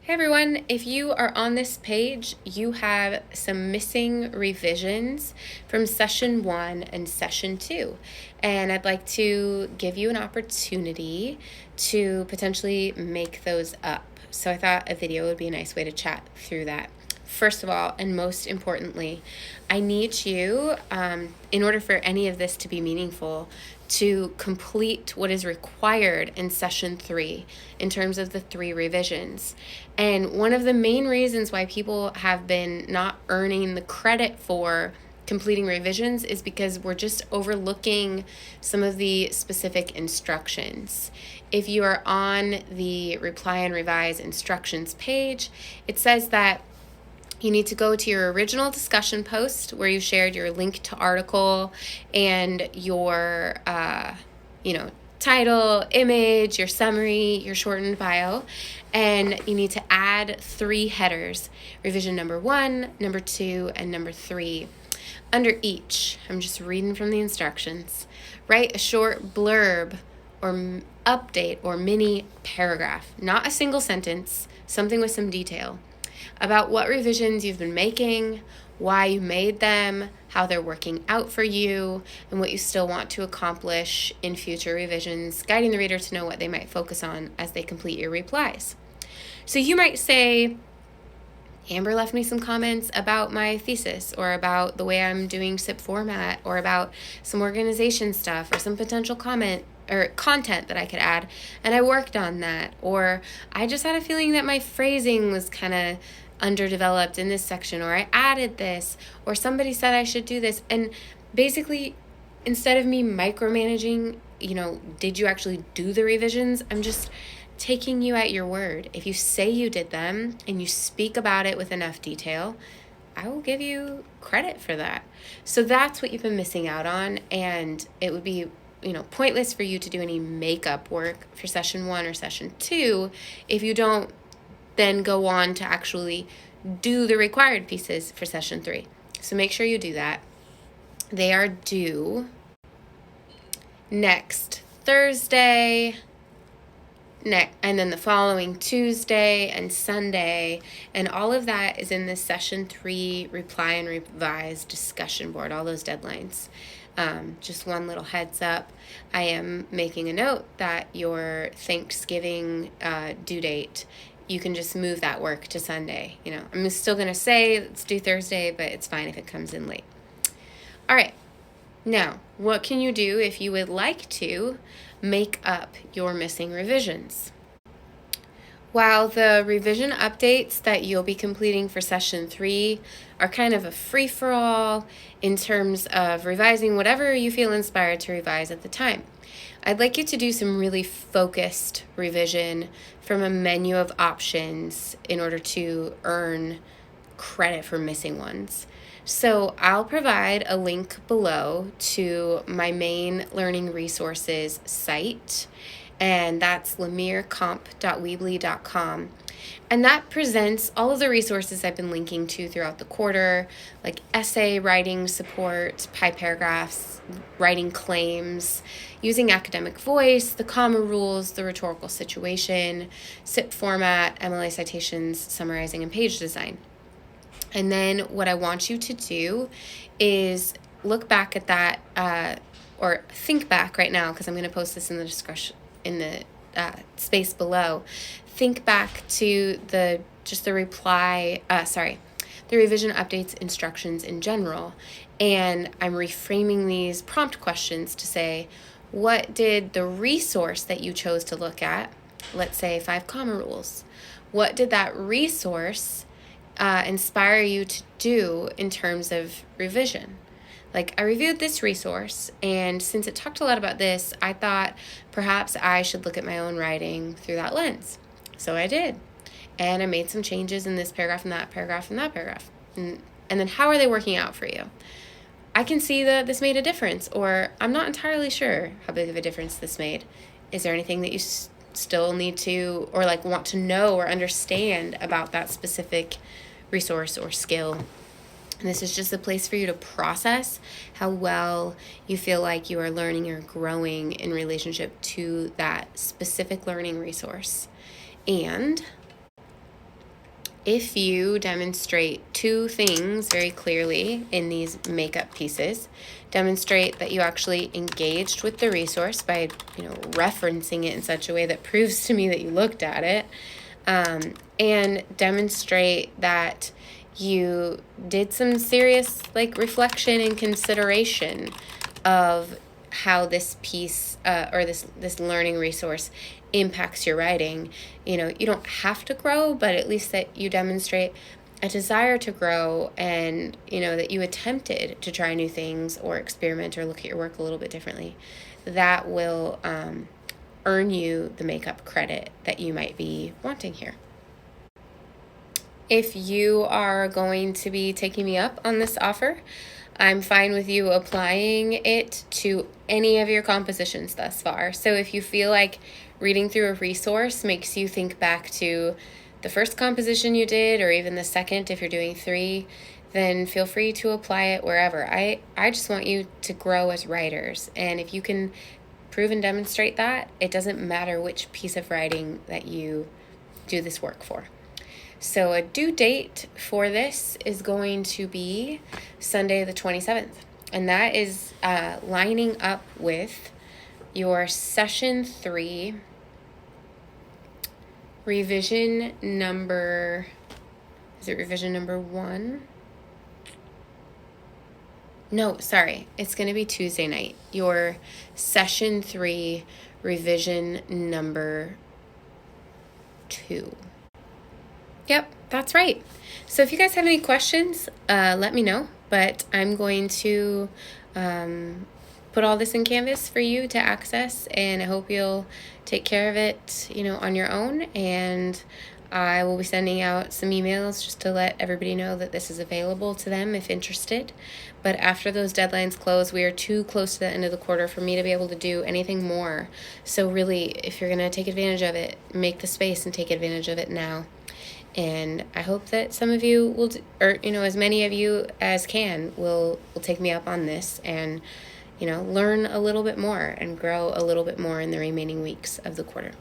Hey everyone, if you are on this page, you have some missing revisions from session 1 and session 2. And I'd like to give you an opportunity to potentially make those up. So I thought a video would be a nice way to chat through that. First of all, and most importantly, I need you, in order for any of this to be meaningful, to complete what is required in session 3 in terms of the 3 revisions. And one of the main reasons why people have been not earning the credit for completing revisions is because we're just overlooking some of the specific instructions. If you are on the reply and revise instructions page, it says that you need to go to your original discussion post where you shared your link to article and your, title, image, your summary, your shortened bio, and you need to add 3 headers, revision number 1, number 2, and number 3. Under each, I'm just reading from the instructions, write a short blurb or update or mini paragraph, not a single sentence, something with some detail, about what revisions you've been making, why you made them, how they're working out for you, and what you still want to accomplish in future revisions, guiding the reader to know what they might focus on as they complete your replies. So you might say, Amber left me some comments about my thesis or about the way I'm doing SIP format or about some organization stuff or some potential comment or content that I could add, and I worked on that. Or I just had a feeling that my phrasing was kind of underdeveloped in this section, or I added this, or somebody said I should do this. And basically, instead of me micromanaging, did you actually do the revisions? I'm just taking you at your word. If you say you did them and you speak about it with enough detail, I will give you credit for that. So that's what you've been missing out on, and it would be pointless for you to do any makeup work for session 1 or session 2 if you don't then go on to actually do the required pieces for session 3. So make sure you do that. They are due next Thursday, and then the following Tuesday and Sunday, and all of that is in the session 3 reply and revise discussion board, all those deadlines. Just one little heads up, I am making a note that your Thanksgiving due date, you can just move that work to Sunday. I'm still going to say let's do Thursday, but it's fine if it comes in late. All right. Now, what can you do if you would like to make up your missing revisions? While the revision updates that you'll be completing for session 3 are kind of a free-for-all in terms of revising whatever you feel inspired to revise at the time, I'd like you to do some really focused revision from a menu of options in order to earn credit for missing ones. So I'll provide a link below to my main learning resources site, and that's lemircomp.weebly.com. And that presents all of the resources I've been linking to throughout the quarter, like essay writing support, pi paragraphs, writing claims, using academic voice, the comma rules, the rhetorical situation, SIP format, MLA citations, summarizing, and page design. And then what I want you to do is look back at that, or think back right now, because I'm going to post this in the discussion in the space below. Think back to the revision updates instructions in general, and I'm reframing these prompt questions to say, what did the resource that you chose to look at, let's say 5 comma rules, what did that resource inspire you to do in terms of revision? Like, I reviewed this resource, and since it talked a lot about this, I thought perhaps I should look at my own writing through that lens. So I did. And I made some changes in this paragraph and that paragraph and that paragraph. And then how are they working out for you? I can see that this made a difference, or I'm not entirely sure how big of a difference this made. Is there anything that you still need to, or want to know or understand about that specific resource or skill? And this is just a place for you to process how well you feel like you are learning or growing in relationship to that specific learning resource. And if you demonstrate two things very clearly in these makeup pieces, demonstrate that you actually engaged with the resource by, referencing it in such a way that proves to me that you looked at it, and demonstrate that you did some serious reflection and consideration of how this piece or this learning resource impacts your writing. You don't have to grow, but at least that you demonstrate a desire to grow, and that you attempted to try new things or experiment or look at your work a little bit differently. That will earn you the makeup credit that you might be wanting here. If you are going to be taking me up on this offer, I'm fine with you applying it to any of your compositions thus far. So if you feel like reading through a resource makes you think back to the first composition you did, or even the second if you're doing 3, then feel free to apply it wherever. I just want you to grow as writers. And if you can prove and demonstrate that, it doesn't matter which piece of writing that you do this work for. So a due date for this is going to be Sunday the 27th. And that is lining up with your session 3 revision number, is it revision number 1? No, sorry, it's going to be Tuesday night. Your session 3 revision number 2. Yep, that's right. So if you guys have any questions, let me know. But I'm going to put all this in Canvas for you to access, and I hope you'll take care of it, on your own. And I will be sending out some emails just to let everybody know that this is available to them if interested. But after those deadlines close, we are too close to the end of the quarter for me to be able to do anything more. So really, if you're going to take advantage of it, make the space and take advantage of it now. And I hope that some of you will, as many of you as can, will take me up on this and, learn a little bit more and grow a little bit more in the remaining weeks of the quarter.